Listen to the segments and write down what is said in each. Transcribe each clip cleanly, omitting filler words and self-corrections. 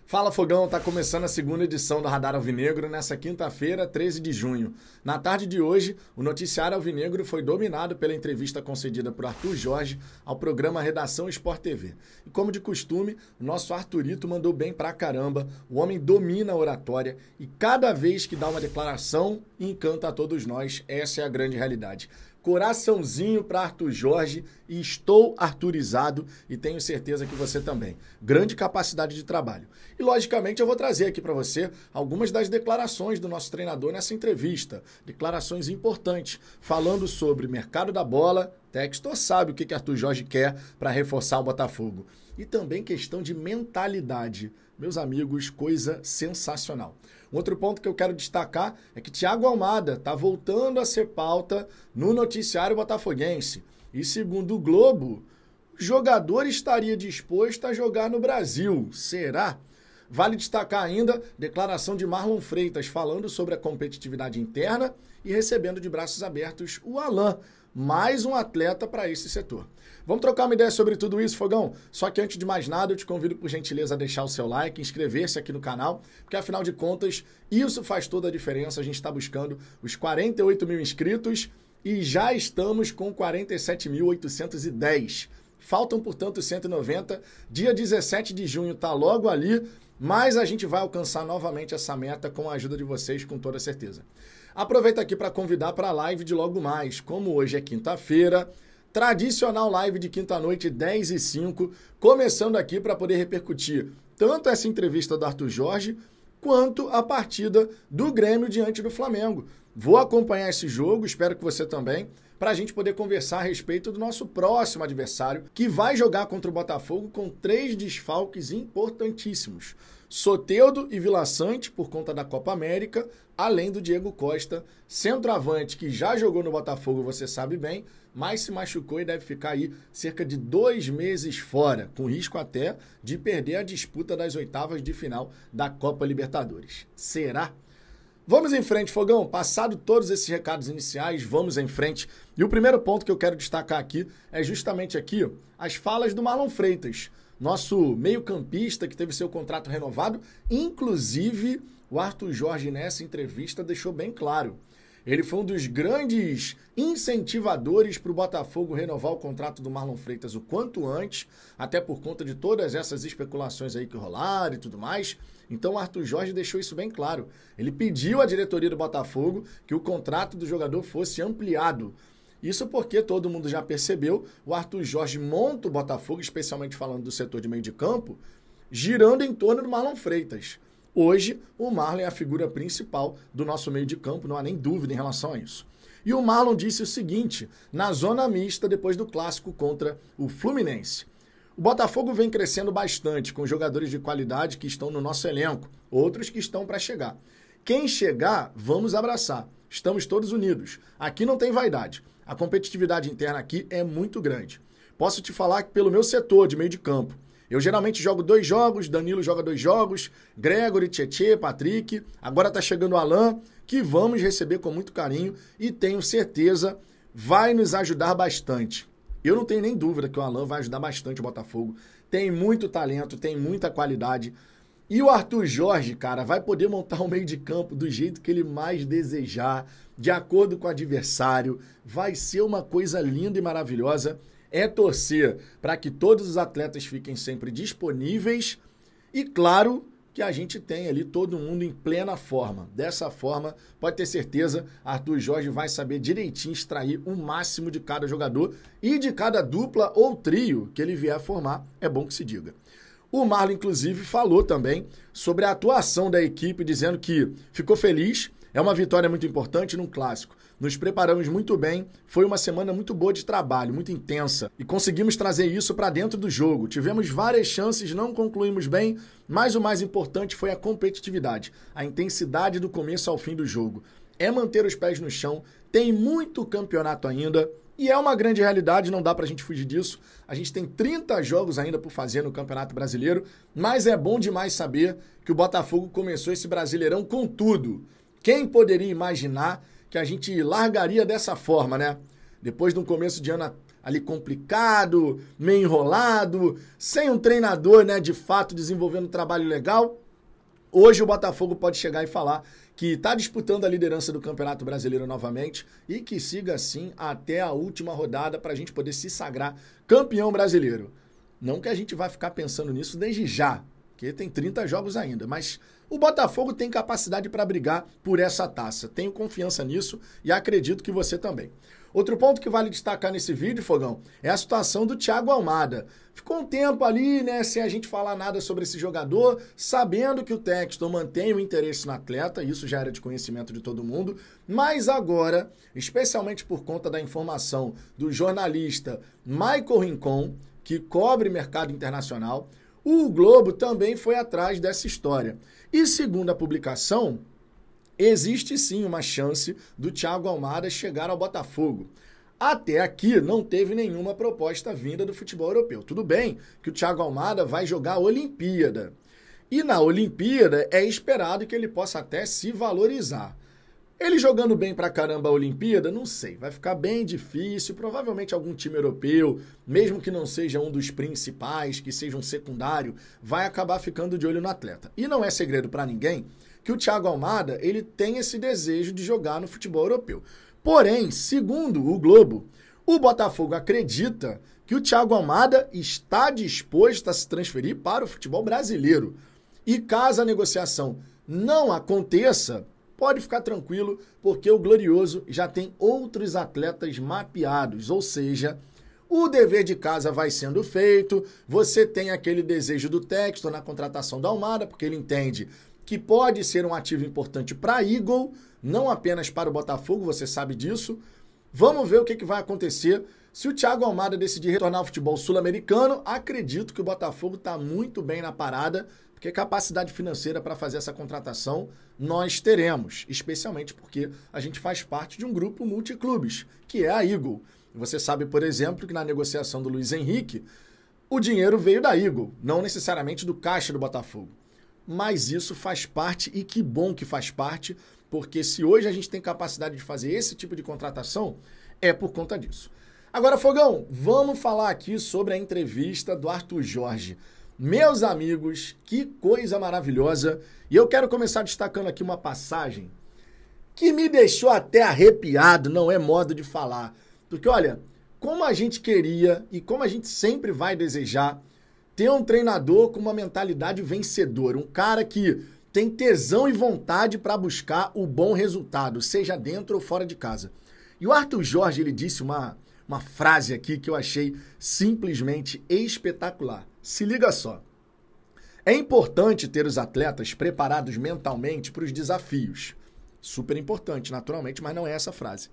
Fala Fogão, tá começando a segunda edição do Radar Alvinegro nessa quinta-feira, 13 de junho. Na tarde de hoje, o noticiário alvinegro foi dominado pela entrevista concedida por Arthur Jorge ao programa Redação Sport TV. E como de costume, o nosso Arthurito mandou bem pra caramba, o homem domina a oratória e cada vez que dá uma declaração, encanta a todos nós, essa é a grande realidade. Coraçãozinho para Arthur Jorge e estou arturizado e tenho certeza que você também. Grande capacidade de trabalho. E logicamente eu vou trazer aqui para você algumas das declarações do nosso treinador nessa entrevista. Declarações importantes, falando sobre mercado da bola. Textor sabe o que Arthur Jorge quer para reforçar o Botafogo. E também questão de mentalidade. Meus amigos, coisa sensacional. Um outro ponto que eu quero destacar é que Thiago Almada está voltando a ser pauta no noticiário botafoguense. E segundo o Globo, o jogador estaria disposto a jogar no Brasil. Será? Vale destacar ainda declaração de Marlon Freitas falando sobre a competitividade interna e recebendo de braços abertos o Alan, mais um atleta para esse setor. Vamos trocar uma ideia sobre tudo isso, Fogão? Só que antes de mais nada, eu te convido por gentileza a deixar o seu like, inscrever-se aqui no canal, porque afinal de contas, isso faz toda a diferença. A gente está buscando os 48 mil inscritos e já estamos com 47.810. Faltam, portanto, 190. Dia 17 de junho está logo ali, mas a gente vai alcançar novamente essa meta com a ajuda de vocês, com toda certeza. Aproveito aqui para convidar para a live de logo mais. Como hoje é quinta-feira, tradicional live de quinta-noite, 10h05, começando aqui para poder repercutir tanto essa entrevista do Arthur Jorge, quanto a partida do Grêmio diante do Flamengo. Vou acompanhar esse jogo, espero que você também, para a gente poder conversar a respeito do nosso próximo adversário, que vai jogar contra o Botafogo com 3 desfalques importantíssimos. Soteldo e Vila Sante, por conta da Copa América, além do Diego Costa, centroavante que já jogou no Botafogo, você sabe bem, mas se machucou e deve ficar aí cerca de 2 meses fora, com risco até de perder a disputa das oitavas de final da Copa Libertadores. Será? Vamos em frente, Fogão. Passado todos esses recados iniciais, vamos em frente. E o primeiro ponto que eu quero destacar aqui é justamente aqui as falas do Marlon Freitas, nosso meio-campista que teve seu contrato renovado. Inclusive, o Arthur Jorge nessa entrevista deixou bem claro. Ele foi um dos grandes incentivadores para o Botafogo renovar o contrato do Marlon Freitas o quanto antes, até por conta de todas essas especulações aí que rolaram e tudo mais. Então o Arthur Jorge deixou isso bem claro. Ele pediu à diretoria do Botafogo que o contrato do jogador fosse ampliado. Isso porque todo mundo já percebeu, o Arthur Jorge monta o Botafogo, especialmente falando do setor de meio de campo, girando em torno do Marlon Freitas. Hoje, o Marlon é a figura principal do nosso meio de campo, não há nem dúvida em relação a isso. E o Marlon disse o seguinte, na zona mista, depois do clássico contra o Fluminense. O Botafogo vem crescendo bastante, com jogadores de qualidade que estão no nosso elenco, outros que estão para chegar. Quem chegar, vamos abraçar. Estamos todos unidos. Aqui não tem vaidade. A competitividade interna aqui é muito grande. Posso te falar que pelo meu setor de meio de campo, eu geralmente jogo 2 jogos, Danilo joga 2 jogos, Gregory, Tietê, Patrick, agora tá chegando o Alan, que vamos receber com muito carinho e tenho certeza vai nos ajudar bastante. Eu não tenho nem dúvida que o Alan vai ajudar bastante o Botafogo. Tem muito talento, tem muita qualidade. E o Arthur Jorge, cara, vai poder montar um meio de campo do jeito que ele mais desejar, de acordo com o adversário. Vai ser uma coisa linda e maravilhosa. É torcer para que todos os atletas fiquem sempre disponíveis e, claro, que a gente tenha ali todo mundo em plena forma. Dessa forma, pode ter certeza, Arthur Jorge vai saber direitinho extrair o máximo de cada jogador e de cada dupla ou trio que ele vier a formar, é bom que se diga. O Marlon, inclusive, falou também sobre a atuação da equipe, dizendo que ficou feliz, é uma vitória muito importante num clássico. Nos preparamos muito bem, foi uma semana muito boa de trabalho, muito intensa, e conseguimos trazer isso para dentro do jogo. Tivemos várias chances, não concluímos bem, mas o mais importante foi a competitividade, a intensidade do começo ao fim do jogo. É manter os pés no chão, tem muito campeonato ainda, e é uma grande realidade, não dá pra gente fugir disso. A gente tem 30 jogos ainda por fazer no Campeonato Brasileiro, mas é bom demais saber que o Botafogo começou esse Brasileirão com tudo. Quem poderia imaginar que a gente largaria dessa forma, né? Depois de um começo de ano ali complicado, meio enrolado, sem um treinador, né, de fato desenvolvendo um trabalho legal. Hoje o Botafogo pode chegar e falar que está disputando a liderança do Campeonato Brasileiro novamente e que siga assim até a última rodada para a gente poder se sagrar campeão brasileiro. Não que a gente vai ficar pensando nisso desde já, porque tem 30 jogos ainda, mas o Botafogo tem capacidade para brigar por essa taça. Tenho confiança nisso e acredito que você também. Outro ponto que vale destacar nesse vídeo, Fogão, é a situação do Thiago Almada. Ficou um tempo ali, né, sem a gente falar nada sobre esse jogador, sabendo que o Textor mantém o interesse no atleta, isso já era de conhecimento de todo mundo, mas agora, especialmente por conta da informação do jornalista Michael Rincon, que cobre mercado internacional, o Globo também foi atrás dessa história. E segundo a publicação, existe sim uma chance do Thiago Almada chegar ao Botafogo. Até aqui não teve nenhuma proposta vinda do futebol europeu. Tudo bem que o Thiago Almada vai jogar a Olimpíada. E na Olimpíada é esperado que ele possa até se valorizar. Ele jogando bem pra caramba a Olimpíada, não sei, vai ficar bem difícil, provavelmente algum time europeu, mesmo que não seja um dos principais, que seja um secundário, vai acabar ficando de olho no atleta. E não é segredo pra ninguém que o Thiago Almada, ele tem esse desejo de jogar no futebol europeu. Porém, segundo o Globo, o Botafogo acredita que o Thiago Almada está disposto a se transferir para o futebol brasileiro. E caso a negociação não aconteça, pode ficar tranquilo, porque o Glorioso já tem outros atletas mapeados, ou seja, o dever de casa vai sendo feito, você tem aquele desejo do Textor na contratação da Almada, porque ele entende que pode ser um ativo importante para a Eagle, não apenas para o Botafogo, você sabe disso. Vamos ver o que vai acontecer. Se o Thiago Almada decidir retornar ao futebol sul-americano, acredito que o Botafogo está muito bem na parada, porque capacidade financeira para fazer essa contratação nós teremos, especialmente porque a gente faz parte de um grupo multiclubes, que é a Eagle. Você sabe, por exemplo, que na negociação do Luiz Henrique, o dinheiro veio da Eagle, não necessariamente do caixa do Botafogo. Mas isso faz parte, e que bom que faz parte, porque se hoje a gente tem capacidade de fazer esse tipo de contratação, é por conta disso. Agora, Fogão, vamos falar aqui sobre a entrevista do Arthur Jorge. Meus amigos, que coisa maravilhosa. E eu quero começar destacando aqui uma passagem que me deixou até arrepiado, não é modo de falar. Porque, olha, como a gente queria e como a gente sempre vai desejar ter um treinador com uma mentalidade vencedora, um cara que tem tesão e vontade para buscar o bom resultado, seja dentro ou fora de casa. E o Arthur Jorge, ele disse uma frase aqui que eu achei simplesmente espetacular. Se liga só. É importante ter os atletas preparados mentalmente para os desafios. Super importante, naturalmente, mas não é essa frase.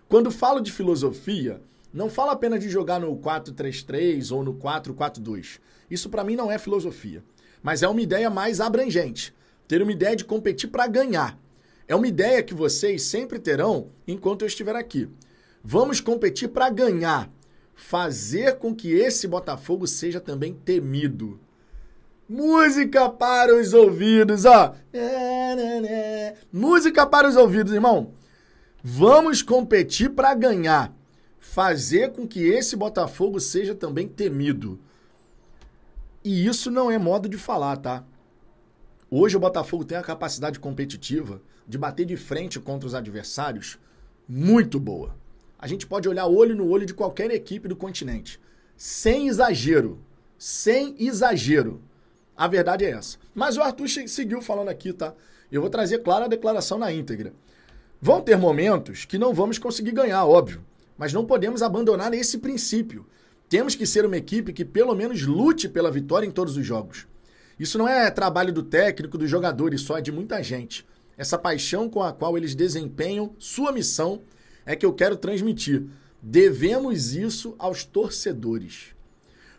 Quando falo de filosofia, não falo apenas de jogar no 4-3-3 ou no 4-4-2. Isso para mim não é filosofia, mas é uma ideia mais abrangente. Ter uma ideia de competir para ganhar. É uma ideia que vocês sempre terão enquanto eu estiver aqui. Vamos competir para ganhar. Fazer com que esse Botafogo seja também temido. Música para os ouvidos, ó. Música para os ouvidos, irmão. Vamos competir para ganhar. Fazer com que esse Botafogo seja também temido. E isso não é modo de falar, tá? Hoje o Botafogo tem a capacidade competitiva de bater de frente contra os adversários muito boa. A gente pode olhar olho no olho de qualquer equipe do continente. Sem exagero. Sem exagero. A verdade é essa. Mas o Arthur seguiu falando aqui, tá? Eu vou trazer, claro, a declaração na íntegra. Vão ter momentos que não vamos conseguir ganhar, óbvio. Mas não podemos abandonar esse princípio. Temos que ser uma equipe que pelo menos lute pela vitória em todos os jogos. Isso não é trabalho do técnico, dos jogadores, só é de muita gente. Essa paixão com a qual eles desempenham sua missão é que eu quero transmitir. Devemos isso aos torcedores.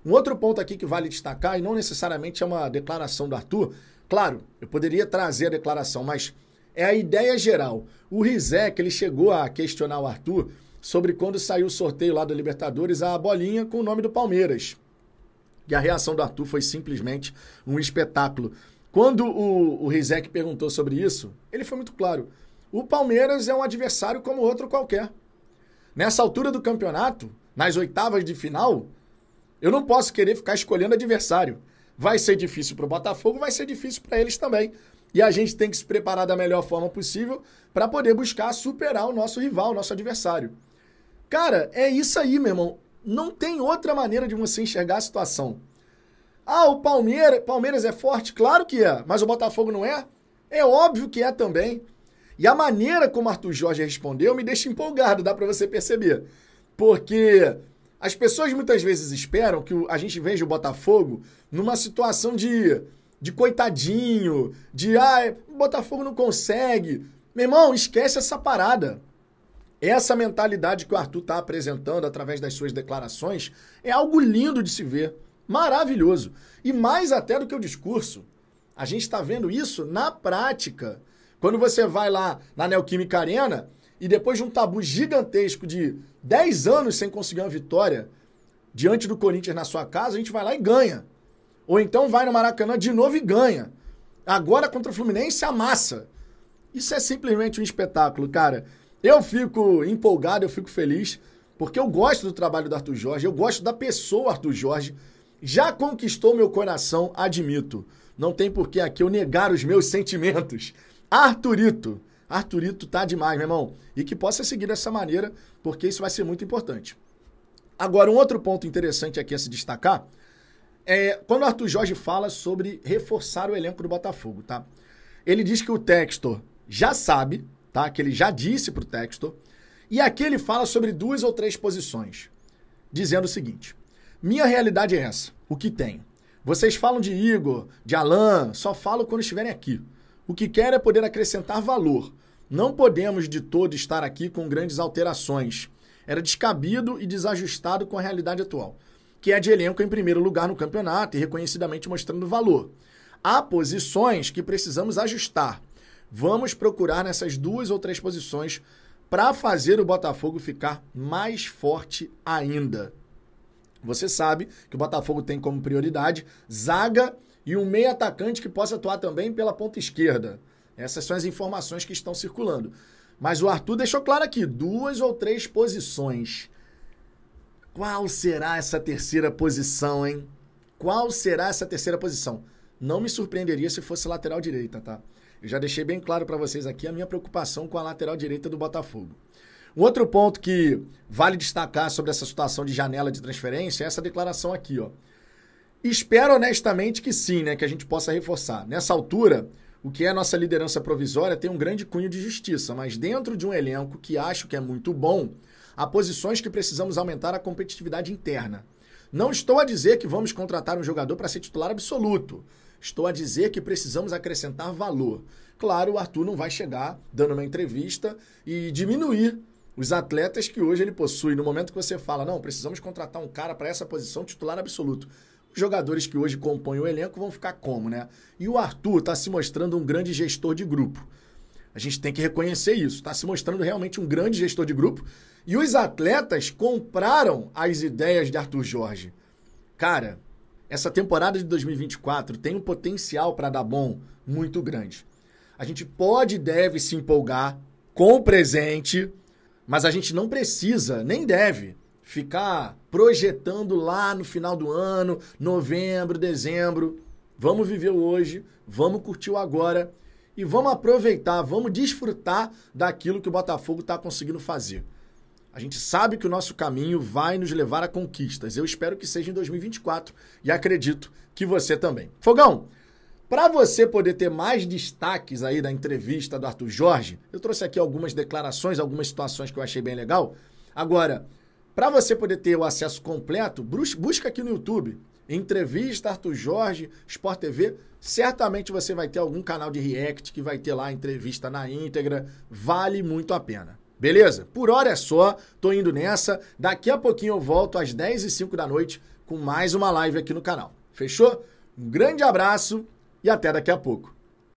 Um outro ponto aqui que vale destacar, e não necessariamente é uma declaração do Arthur, claro, eu poderia trazer a declaração, mas é a ideia geral. O Rizek, ele chegou a questionar o Arthur sobre quando saiu o sorteio lá da Libertadores, a bolinha com o nome do Palmeiras. E a reação do Arthur foi simplesmente um espetáculo. Quando o Rizek perguntou sobre isso, ele foi muito claro. O Palmeiras é um adversário como outro qualquer. Nessa altura do campeonato, nas oitavas de final, eu não posso querer ficar escolhendo adversário. Vai ser difícil para o Botafogo, vai ser difícil para eles também. E a gente tem que se preparar da melhor forma possível para poder buscar superar o nosso rival, o nosso adversário. Cara, é isso aí, meu irmão. Não tem outra maneira de você enxergar a situação. Ah, o Palmeiras é forte? Claro que é, mas o Botafogo não é? É óbvio que é também. E a maneira como o Arthur Jorge respondeu me deixa empolgado, dá para você perceber. Porque as pessoas muitas vezes esperam que a gente veja o Botafogo numa situação de coitadinho, o Botafogo não consegue. Meu irmão, esquece essa parada. Essa mentalidade que o Arthur está apresentando através das suas declarações é algo lindo de se ver, maravilhoso. E mais até do que o discurso. A gente está vendo isso na prática. Quando você vai lá na Neoquímica Arena e depois de um tabu gigantesco de 10 anos sem conseguir uma vitória diante do Corinthians na sua casa, a gente vai lá e ganha. Ou então vai no Maracanã de novo e ganha. Agora contra o Fluminense amassa. Isso é simplesmente um espetáculo, cara. Eu fico empolgado, eu fico feliz, porque eu gosto do trabalho do Arthur Jorge, eu gosto da pessoa Arthur Jorge. Já conquistou meu coração, admito. Não tem por que aqui eu negar os meus sentimentos. Arthurito tá demais, meu irmão. E que possa seguir dessa maneira, porque isso vai ser muito importante. Agora, um outro ponto interessante aqui a se destacar é quando o Arthur Jorge fala sobre reforçar o elenco do Botafogo, tá? Ele diz que o Textor já sabe, tá? Que ele já disse pro Textor. E aqui ele fala sobre 2 ou 3 posições, dizendo o seguinte: minha realidade é essa, o que tenho. Vocês falam de Igor, de Alan, só falo quando estiverem aqui. O que quero é poder acrescentar valor. Não podemos de todo estar aqui com grandes alterações. Era descabido e desajustado com a realidade atual, que é de elenco em primeiro lugar no campeonato e reconhecidamente mostrando valor. Há posições que precisamos ajustar. Vamos procurar nessas 2 ou 3 posições para fazer o Botafogo ficar mais forte ainda. Você sabe que o Botafogo tem como prioridade zaga e um meio atacante que possa atuar também pela ponta esquerda. Essas são as informações que estão circulando. Mas o Arthur deixou claro aqui, 2 ou 3 posições. Qual será essa terceira posição, hein? Qual será essa terceira posição? Não me surpreenderia se fosse lateral direita, tá? Eu já deixei bem claro para vocês aqui a minha preocupação com a lateral direita do Botafogo. Um outro ponto que vale destacar sobre essa situação de janela de transferência é essa declaração aqui, ó. Espero honestamente que sim, né? Que a gente possa reforçar. Nessa altura, o que é a nossa liderança provisória tem um grande cunho de justiça, mas dentro de um elenco que acho que é muito bom, há posições que precisamos aumentar a competitividade interna. Não estou a dizer que vamos contratar um jogador para ser titular absoluto. Estou a dizer que precisamos acrescentar valor. Claro, o Arthur não vai chegar dando uma entrevista e diminuir os atletas que hoje ele possui. No momento que você fala, não, precisamos contratar um cara para essa posição titular absoluto. Os jogadores que hoje compõem o elenco vão ficar como, né? E o Arthur está se mostrando um grande gestor de grupo. A gente tem que reconhecer isso. Está se mostrando realmente um grande gestor de grupo. E os atletas compraram as ideias de Arthur Jorge. Cara, essa temporada de 2024 tem um potencial para dar bom muito grande. A gente pode e deve se empolgar com o presente, mas a gente não precisa, nem deve, ficar projetando lá no final do ano, novembro, dezembro. Vamos viver o hoje, vamos curtir o agora e vamos aproveitar, vamos desfrutar daquilo que o Botafogo está conseguindo fazer. A gente sabe que o nosso caminho vai nos levar a conquistas. Eu espero que seja em 2024 e acredito que você também. Fogão, para você poder ter mais destaques aí da entrevista do Arthur Jorge, eu trouxe aqui algumas declarações, algumas situações que eu achei bem legal. Agora, para você poder ter o acesso completo, busca aqui no YouTube, entrevista Arthur Jorge, Sport TV, certamente você vai ter algum canal de react que vai ter lá a entrevista na íntegra, vale muito a pena. Beleza? Por hora é só, tô indo nessa, daqui a pouquinho eu volto às 10h05 da noite com mais uma live aqui no canal. Fechou? Um grande abraço e até daqui a pouco.